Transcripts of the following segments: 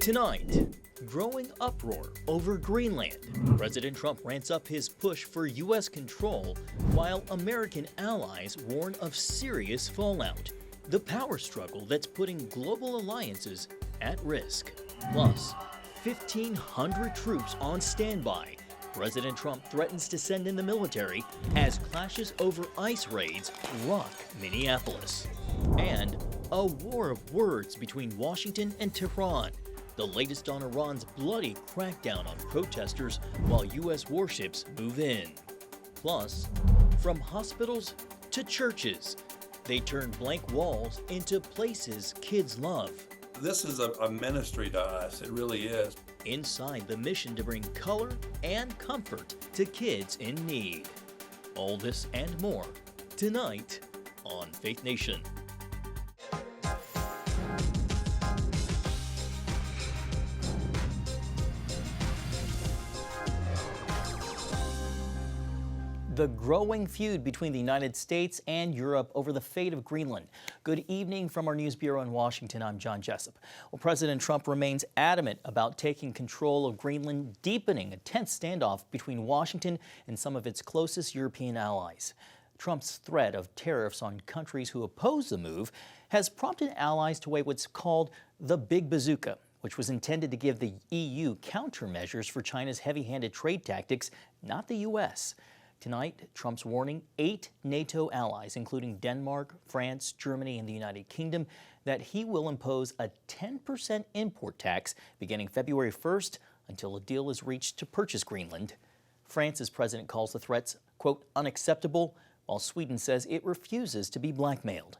Tonight, growing uproar over Greenland. President Trump rants up his push for U.S. control while American allies warn of serious fallout. The power struggle that's putting global alliances at risk. Plus, 1,500 troops on standby. President Trump threatens to send in the military as clashes over ICE raids rock Minneapolis. And a war of words between Washington and Tehran. The latest on Iran's bloody crackdown on protesters while U.S. warships move in. Plus, from hospitals to churches, they turn blank walls into places kids love. This is a ministry to us, it really is. Inside the mission to bring color and comfort to kids in need. All this and more tonight on Faith Nation. The growing feud between the United States and Europe over the fate of Greenland. Good evening from our news bureau in Washington. I'm John Jessup. Well, President Trump remains adamant about taking control of Greenland, deepening a tense standoff between Washington and some of its closest European allies. Trump's threat of tariffs on countries who oppose the move has prompted allies to weigh what's called the Big Bazooka, which was intended to give the EU countermeasures for China's heavy-handed trade tactics, not the U.S. Tonight, Trump's warning 8 NATO allies, including Denmark, France, Germany, and the United Kingdom, that he will impose a 10% import tax beginning February 1st until a deal is reached to purchase Greenland. France's president calls the threats, quote, unacceptable, while Sweden says it refuses to be blackmailed.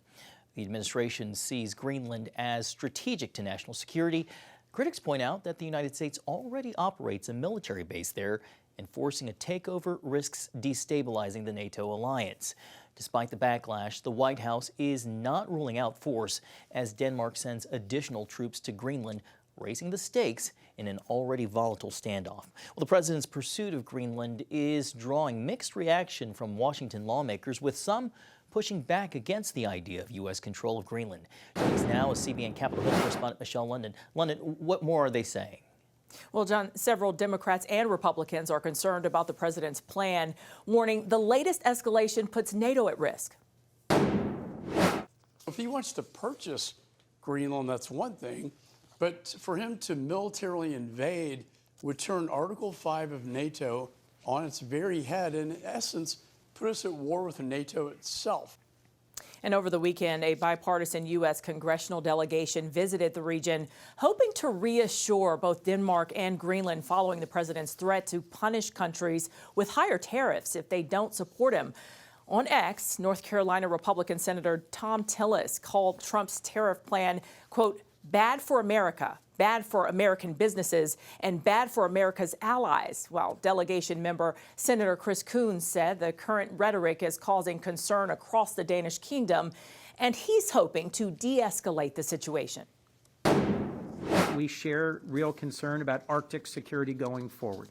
The administration sees Greenland as strategic to national security. Critics point out that the United States already operates a military base there, and forcing a takeover risks destabilizing the NATO alliance. Despite the backlash, the White House is not ruling out force as Denmark sends additional troops to Greenland, raising the stakes in an already volatile standoff. Well, the president's pursuit of Greenland is drawing mixed reaction from Washington lawmakers, with some pushing back against the idea of U.S. control of Greenland. Joining us now is CBN Capitol Hill correspondent Michelle London. London, what more are they saying? Well, John, several Democrats and Republicans are concerned about the president's plan, warning the latest escalation puts NATO at risk. If he wants to purchase Greenland, that's one thing, but for him to militarily invade would turn Article 5 of NATO on its very head and, in essence, put us at war with NATO itself. And over the weekend, a bipartisan U.S. congressional delegation visited the region, hoping to reassure both Denmark and Greenland following the president's threat to punish countries with higher tariffs if they don't support him. On X, North Carolina Republican Senator Tom Tillis called Trump's tariff plan, quote, bad for America, bad for American businesses, and bad for America's allies. While delegation member Senator Chris Coons said the current rhetoric is causing concern across the Danish kingdom, and he's hoping to de-escalate the situation. We share real concern about Arctic security going forward.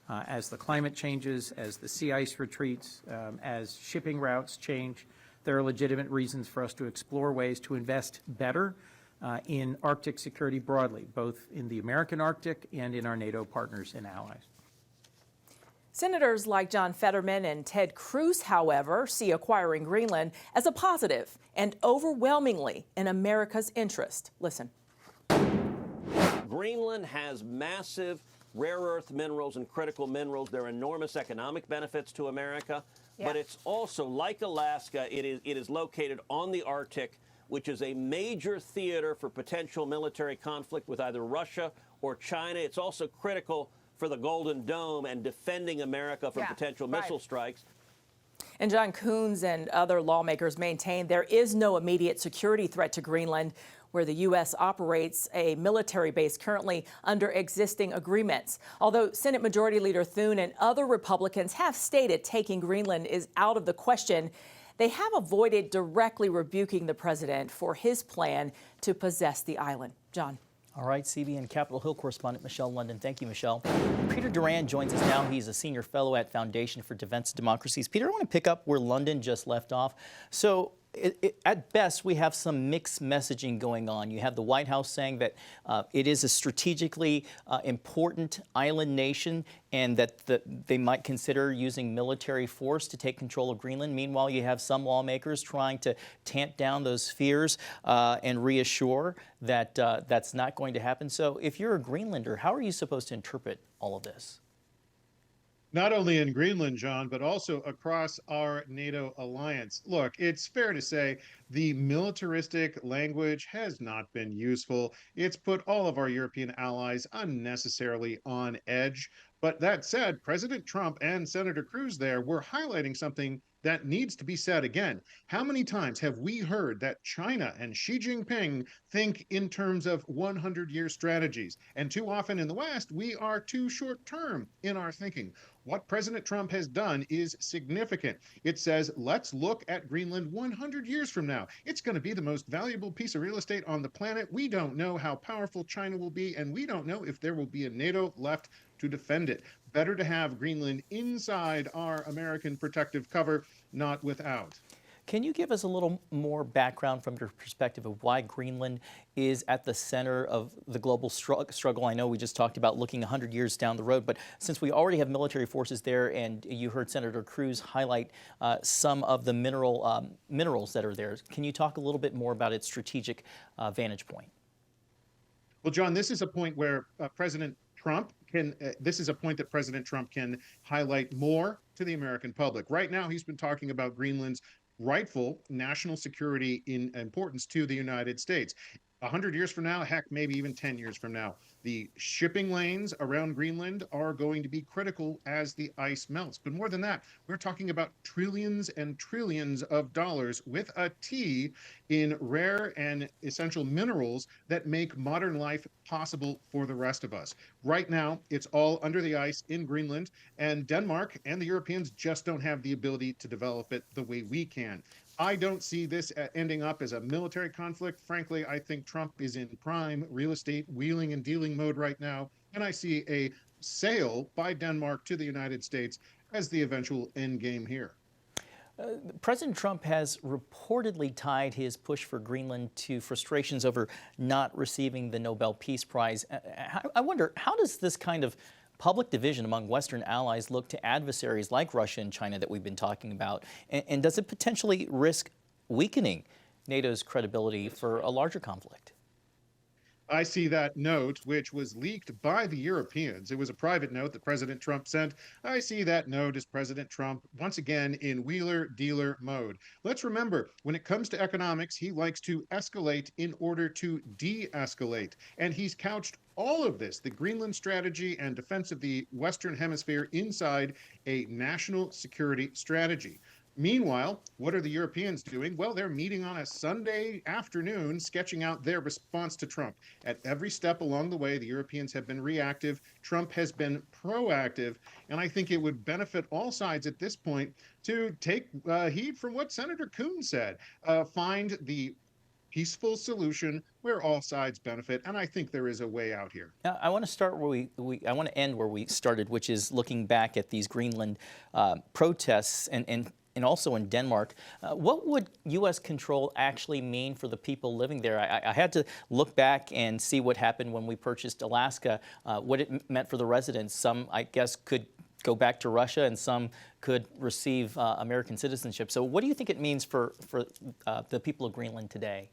As the climate changes, as the sea ice retreats, as shipping routes change, there are legitimate reasons for us to explore ways to invest better in Arctic security broadly, both in the American Arctic and in our NATO partners and allies. Senators like John Fetterman and Ted Cruz, however, see acquiring Greenland as a positive and overwhelmingly in America's interest. Listen. Greenland has massive rare earth minerals and critical minerals. There are enormous economic benefits to America, but it's also, like Alaska, it is located on the Arctic, which is a major theater for potential military conflict with either Russia or China. It's also critical for the Golden Dome and defending America from potential missile strikes. And John Coons and other lawmakers maintain there is no immediate security threat to Greenland, where the U.S. operates a military base currently under existing agreements. Although Senate Majority Leader Thune and other Republicans have stated taking Greenland is out of the question, they have avoided directly rebuking the president for his plan to possess the island. John. All right, CBN Capitol Hill correspondent Michelle London. Thank you, Michelle. Peter Duran joins us now. He's a senior fellow at Foundation for Defense of Democracies. Peter, I want to pick up where London just left off. So at best, we have some mixed messaging going on. You have the White House saying that it is a strategically important island nation and that they might consider using military force to take control of Greenland. Meanwhile, you have some lawmakers trying to tamp down those fears and reassure that that's not going to happen. So if you're a Greenlander, how are you supposed to interpret all of this? Not only in Greenland, John, but also across our NATO alliance. Look, it's fair to say the militaristic language has not been useful. It's put all of our European allies unnecessarily on edge. But that said, President Trump and Senator Cruz there were highlighting something that needs to be said again. How many times have we heard that China and Xi Jinping think in terms of 100-year strategies? And too often in the West, we are too short-term in our thinking. What President Trump has done is significant. It says, let's look at Greenland 100 years from now. It's going to be the most valuable piece of real estate on the planet. We don't know how powerful China will be, and we don't know if there will be a NATO left to defend it. Better to have Greenland inside our American protective cover, not without. Can you give us a little more background from your perspective of why Greenland is at the center of the global struggle? I know we just talked about looking 100 years down the road, but since we already have military forces there, and you heard Senator Cruz highlight some of the minerals that are there, can you talk a little bit more about its strategic vantage point? Well, John, this is a point where President Trump this is a point that President Trump can highlight more to the American public. Right now, he's been talking about Greenland's rightful national security in importance to the United States. 100 years from now, heck, maybe even 10 years from now, the shipping lanes around Greenland are going to be critical as the ice melts. But more than that, we're talking about trillions and trillions of dollars with a T in rare and essential minerals that make modern life possible for the rest of us. Right now, it's all under the ice in Greenland, and Denmark and the Europeans just don't have the ability to develop it the way we can. I don't see this ending up as a military conflict. Frankly, I think Trump is in prime real estate wheeling and dealing mode right now, and I see a sale by Denmark to the United States as the eventual end game here. President Trump has reportedly tied his push for Greenland to frustrations over not receiving the Nobel Peace Prize. I wonder, how does this kind of public division among Western allies look to adversaries like Russia and China that we've been talking about? And does it potentially risk weakening NATO's credibility for a larger conflict? I see that note, which was leaked by the Europeans. It was a private note that President Trump sent. I see that note as President Trump, once again, in wheeler-dealer mode. Let's remember, when it comes to economics, he likes to escalate in order to de-escalate. And he's couched all of this, the Greenland strategy and defense of the Western Hemisphere, inside a national security strategy. Meanwhile, what are the Europeans doing? Well, they're meeting on a Sunday afternoon, sketching out their response to Trump. At every step along the way, the Europeans have been reactive. Trump has been proactive. And I think it would benefit all sides at this point to take heed from what Senator Coons said. Find the peaceful solution where all sides benefit, and I think there is a way out here. Now, I want to start where I want to end where we started, which is looking back at these Greenland protests and also in Denmark. What would U.S. control actually mean for the people living there? I had to look back and see what happened when we purchased Alaska, what it meant for the residents. Some, I guess, could go back to Russia, and some could receive American citizenship. So what do you think it means for the people of Greenland today?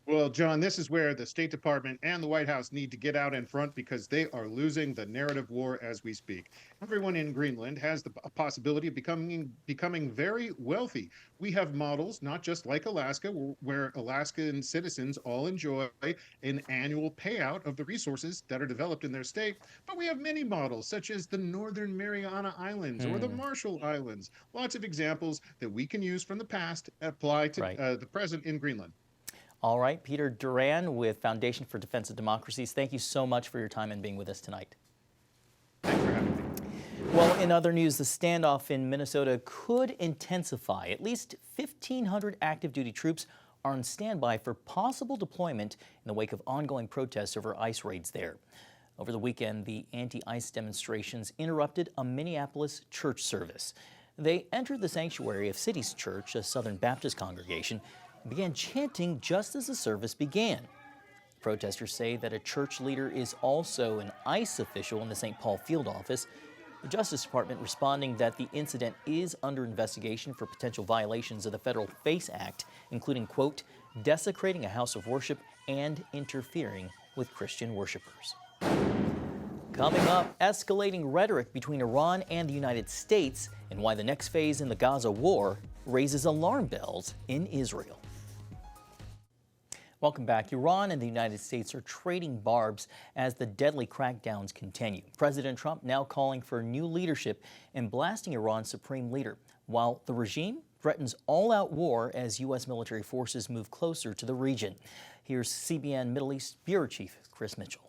Well, John, this is where the State Department and the White House need to get out in front, because they are losing the narrative war as we speak. Everyone in Greenland has the possibility of becoming very wealthy. We have models, not just like Alaska, where Alaskan citizens all enjoy an annual payout of the resources that are developed in their state, but we have many models, such as the Northern Mariana Islands or the Marshall Islands. Lots of examples that we can use from the past apply to the present in Greenland. All right, Peter Duran with Foundation for Defense of Democracies, thank you so much for your time and being with us tonight. Thanks for having me. Well, in other news, the standoff in Minnesota could intensify. At least 1,500 active duty troops are on standby for possible deployment in the wake of ongoing protests over ICE raids there. Over the weekend, the anti-ICE demonstrations interrupted a Minneapolis church service. They entered the sanctuary of City's Church, a Southern Baptist congregation, and began chanting just as the service began. Protesters say that a church leader is also an ICE official in the St. Paul field office. The Justice Department responding that the incident is under investigation for potential violations of the Federal FACE Act, including, quote, desecrating a house of worship and interfering with Christian worshipers. Coming up, escalating rhetoric between Iran and the United States and why the next phase in the Gaza war raises alarm bells in Israel. Welcome back. Iran and the United States are trading barbs as the deadly crackdowns continue. President Trump now calling for new leadership and blasting Iran's supreme leader, while the regime threatens all-out war as U.S. military forces move closer to the region. Here's CBN Middle East Bureau Chief Chris Mitchell.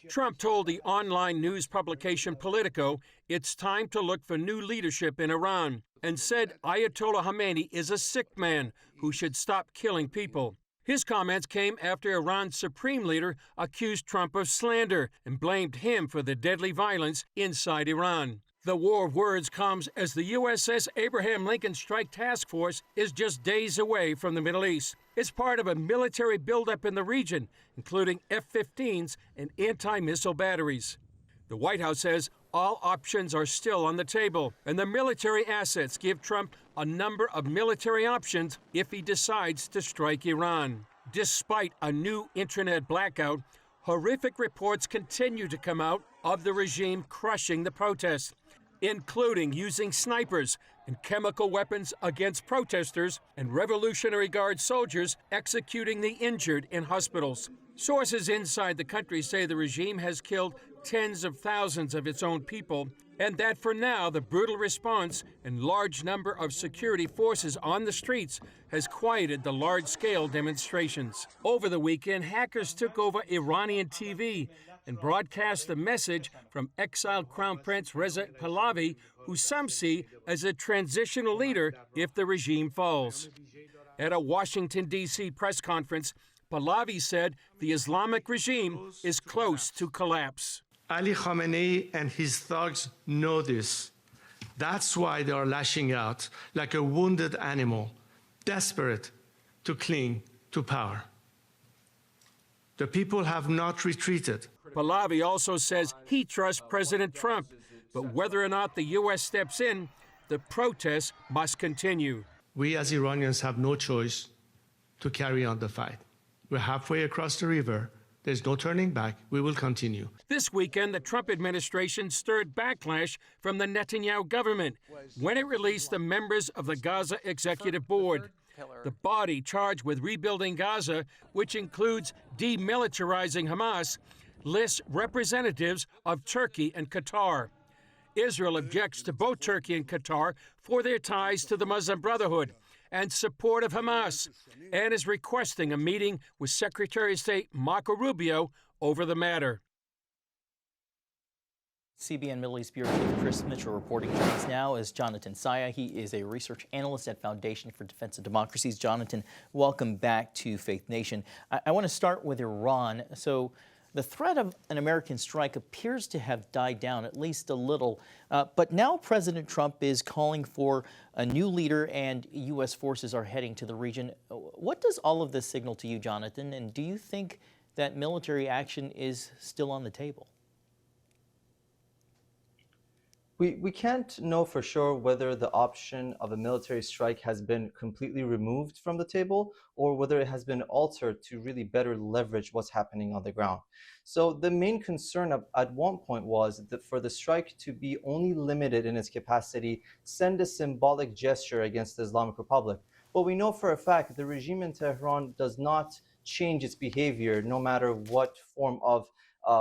Trump told the online news publication Politico it's time to look for new leadership in Iran and said Ayatollah Khamenei is a sick man who should stop killing people. His comments came after Iran's supreme leader accused Trump of slander and blamed him for the deadly violence inside Iran. The war of words comes as the USS Abraham Lincoln Strike Task Force is just days away from the Middle East. It's part of a military buildup in the region, including F-15s and anti-missile batteries. The White House says all options are still on the table, and the military assets give Trump a number of military options if he decides to strike Iran. Despite a new internet blackout, horrific reports continue to come out of the regime crushing the protests, including using snipers and chemical weapons against protesters and Revolutionary Guard soldiers executing the injured in hospitals. Sources inside the country say the regime has killed tens of thousands of its own people, and that for now the brutal response and large number of security forces on the streets has quieted the large-scale demonstrations. Over the weekend, hackers took over Iranian TV and broadcast a message from exiled Crown Prince Reza Pahlavi, who some see as a transitional leader if the regime falls. At a Washington, D.C. press conference, Pahlavi said the Islamic regime is close to collapse. Ali Khamenei and his thugs know this. That's why they are lashing out like a wounded animal, desperate to cling to power. The people have not retreated. Pahlavi also says he trusts President Trump, but whether or not the U.S. steps in, the protests must continue. We as Iranians have no choice to carry on the fight. We're halfway across the river. There's no turning back. We will continue. This weekend, the Trump administration stirred backlash from the Netanyahu government when it released the members of the Gaza Executive Board. The body charged with rebuilding Gaza, which includes demilitarizing Hamas, lists representatives of Turkey and Qatar. Israel objects to both Turkey and Qatar for their ties to the Muslim Brotherhood and support of Hamas, and is requesting a meeting with Secretary of State Marco Rubio over the matter. CBN Middle East Bureau Chief Chris Mitchell reporting. Joining us now is Jonathan Saya. He is a research analyst at Foundation for Defense of Democracies. Jonathan, welcome back to Faith Nation. I want to start with Iran. So the threat of an American strike appears to have died down, at least a little. But now President Trump is calling for a new leader and U.S. forces are heading to the region. What does all of this signal to you, Jonathan? And do you think that military action is still on the table? We can't know for sure whether the option of a military strike has been completely removed from the table or whether it has been altered to really better leverage what's happening on the ground. So the main concern at one point was that for the strike to be only limited in its capacity, send a symbolic gesture against the Islamic Republic. But we know for a fact the regime in Tehran does not change its behavior no matter what form of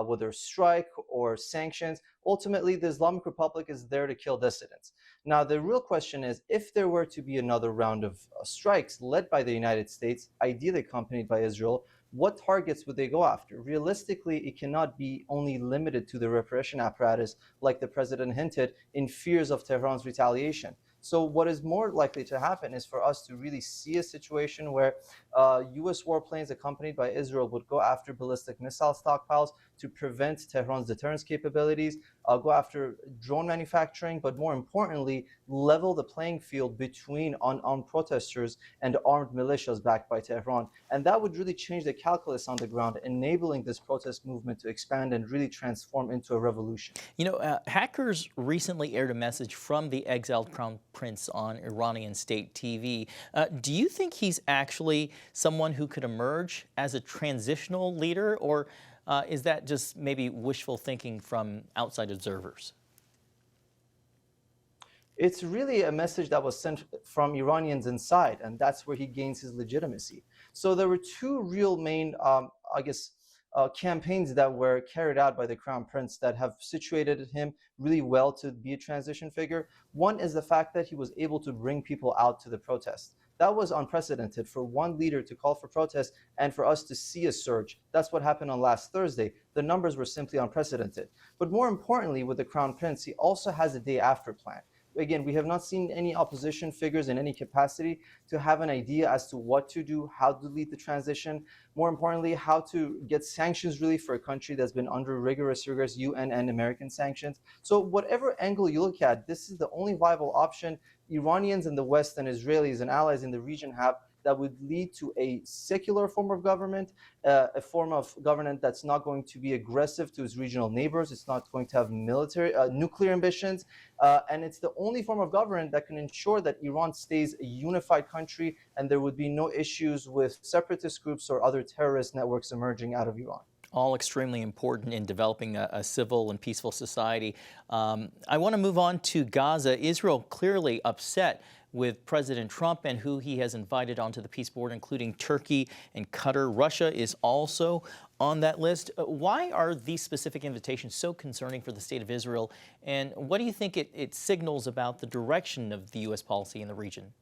whether strike or sanctions. Ultimately, the Islamic Republic is there to kill dissidents. Now, the real question is, if there were to be another round of strikes led by the United States, ideally accompanied by Israel, what targets would they go after? Realistically, it cannot be only limited to the repression apparatus, like the president hinted, in fears of Tehran's retaliation. So what is more likely to happen is for us to really see a situation where U.S. warplanes accompanied by Israel would go after ballistic missile stockpiles to prevent Tehran's deterrence capabilities, go after drone manufacturing, but more importantly, level the playing field between unarmed protesters and armed militias backed by Tehran. And that would really change the calculus on the ground, enabling this protest movement to expand and really transform into a revolution. You know, hackers recently aired a message from the exiled crown prince on Iranian state TV. Do you think he's actually someone who could emerge as a transitional leader, or is that just maybe wishful thinking from outside observers? It's really a message that was sent from Iranians inside, and that's where he gains his legitimacy. So there were two real main, campaigns that were carried out by the Crown Prince that have situated him really well to be a transition figure. One is the fact that he was able to bring people out to the protest. That was unprecedented for one leader to call for protest and for us to see a surge. That's what happened on last Thursday. The numbers were simply unprecedented. But more importantly, with the Crown Prince, he also has a day after plan. Again, we have not seen any opposition figures in any capacity to have an idea as to what to do, how to lead the transition, more importantly, how to get sanctions really for a country that's been under rigorous UN and American sanctions. So whatever angle you look at, this is the only viable option Iranians in the West and Israelis and allies in the region have that would lead to a secular form of government, a form of government that's not going to be aggressive to its regional neighbors. It's not going to have nuclear ambitions. And it's the only form of government that can ensure that Iran stays a unified country and there would be no issues with separatist groups or other terrorist networks emerging out of Iran. All extremely important in developing a civil and peaceful society. I want to move on to Gaza. Israel clearly upset with President Trump and who he has invited onto the peace board, including Turkey and Qatar. Russia is also on that list. Why are these specific invitations so concerning for the state of Israel? And what do you think it signals about the direction of the U.S. policy in the region?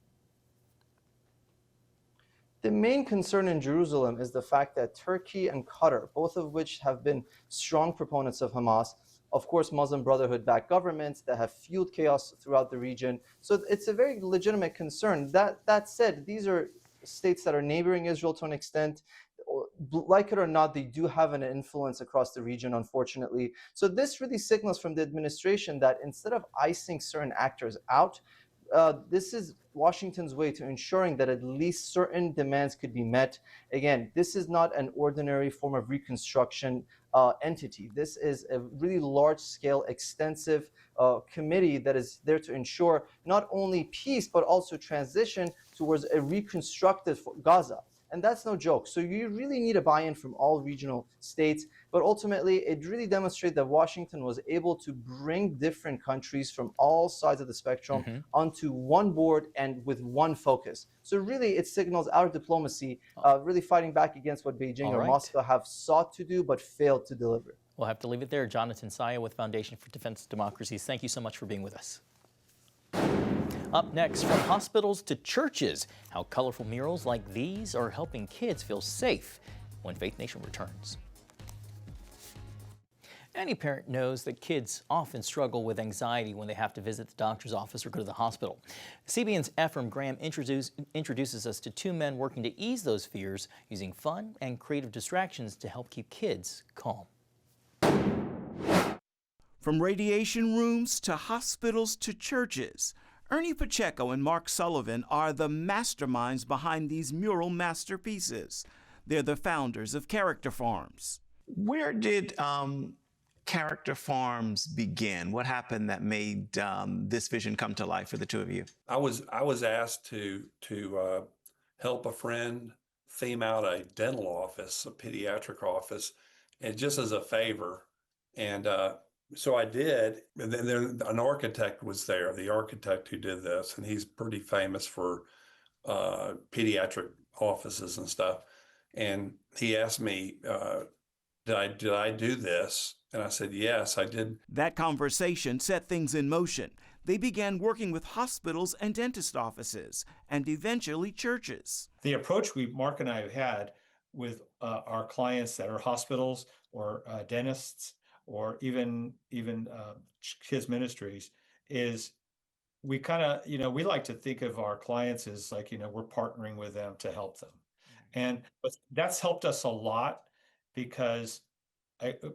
The main concern in Jerusalem is the fact that Turkey and Qatar, both of which have been strong proponents of Hamas, of course, Muslim Brotherhood-backed governments that have fueled chaos throughout the region. So it's a very legitimate concern. That said, these are states that are neighboring Israel to an extent. Like it or not, they do have an influence across the region, unfortunately. So this really signals from the administration that instead of icing certain actors out, this is Washington's way to ensuring that at least certain demands could be met. Again, this is not an ordinary form of reconstruction entity. This is a really large-scale, extensive committee that is there to ensure not only peace, but also transition towards a reconstructed Gaza. And that's no joke. So you really need a buy-in from all regional states. But ultimately, it really demonstrates that Washington was able to bring different countries from all sides of the spectrum onto one board and with one focus. So really, it signals our diplomacy really fighting back against what Beijing or Moscow have sought to do but failed to deliver. We'll have to leave it there. Jonathan Saya with Foundation for Defense of Democracies. Thank you so much for being with us. Up next, from hospitals to churches, how colorful murals like these are helping kids feel safe when Faith Nation returns. Any parent knows that kids often struggle with anxiety when they have to visit the doctor's office or go to the hospital. CBN's Ephraim Graham introduces us to two men working to ease those fears using fun and creative distractions to help keep kids calm. From radiation rooms to hospitals to churches, Ernie Pacheco and Mark Sullivan are the masterminds behind these mural masterpieces. They're the founders of Character Farms. Where did Character Farms begin? What happened that made this vision come to life for the two of you? I was asked to help a friend theme out a dental office, a pediatric office, and just as a favor. And so I did, and then an architect was there, the architect who did this, and he's pretty famous for pediatric offices and stuff. And he asked me, did I do this? And I said, yes, I did. That conversation set things in motion. They began working with hospitals and dentist offices, and eventually churches. The approach Mark and I have had with our clients that are hospitals or dentists, or even kids ministries, is we kind of, we like to think of our clients as like, we're partnering with them to help them. But that's helped us a lot because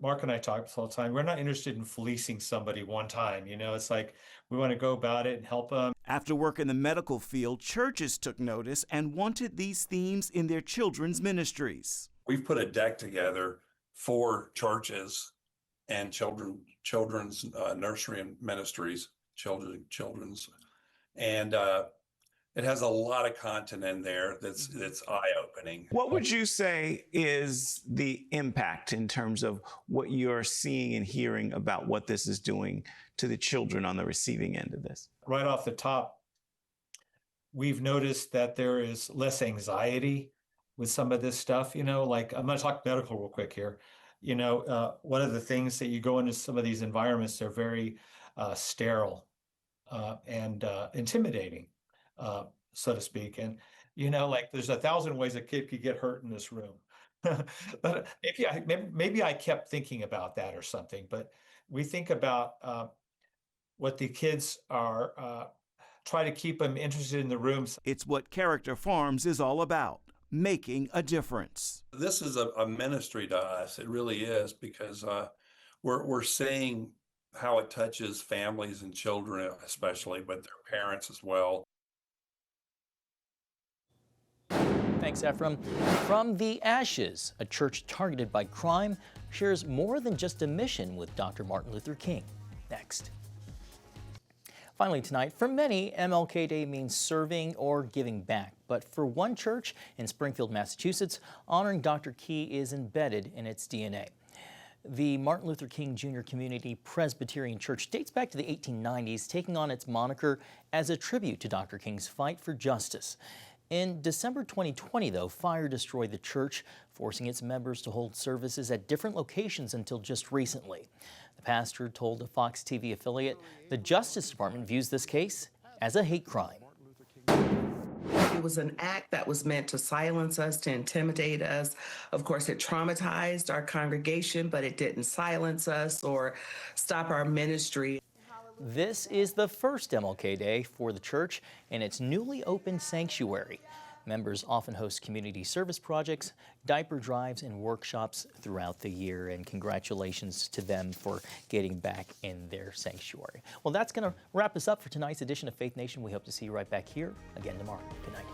Mark and I talk all the time. We're not interested in fleecing somebody one time. It's like we want to go about it and help them. After work in the medical field, churches took notice and wanted these themes in their children's ministries. We've put a deck together for churches and children's nursery and ministries, children's, and it has a lot of content in there that's eye-opening. What would you say is the impact in terms of what you're seeing and hearing about what this is doing to the children on the receiving end of this? Right off the top, we've noticed that there is less anxiety with some of this stuff. Like I'm going to talk medical real quick here. One of the things that you go into some of these environments, they're very sterile and intimidating. So to speak. And, like there's 1,000 ways a kid could get hurt in this room. But maybe I kept thinking about that or something, but we think about what the kids are, try to keep them interested in the rooms. It's what Character Farms is all about, making a difference. This is a ministry to us. It really is, because we're seeing how it touches families and children, especially, but their parents as well. Thanks, Ephraim. From the ashes, a church targeted by crime shares more than just a mission with Dr. Martin Luther King. Next. Finally tonight, for many, MLK Day means serving or giving back. But for one church in Springfield, Massachusetts, honoring Dr. King is embedded in its DNA. The Martin Luther King Jr. Community Presbyterian Church dates back to the 1890s, taking on its moniker as a tribute to Dr. King's fight for justice. In December 2020, though, fire destroyed the church, forcing its members to hold services at different locations until just recently. The pastor told a Fox TV affiliate the Justice Department views this case as a hate crime. It was an act that was meant to silence us, to intimidate us. Of course, it traumatized our congregation, but it didn't silence us or stop our ministry. This is the first MLK Day for the church in its newly opened sanctuary. Members often host community service projects, diaper drives, and workshops throughout the year, and congratulations to them for getting back in their sanctuary. Well, that's going to wrap us up for tonight's edition of Faith Nation. We hope to see you right back here again tomorrow. Good night.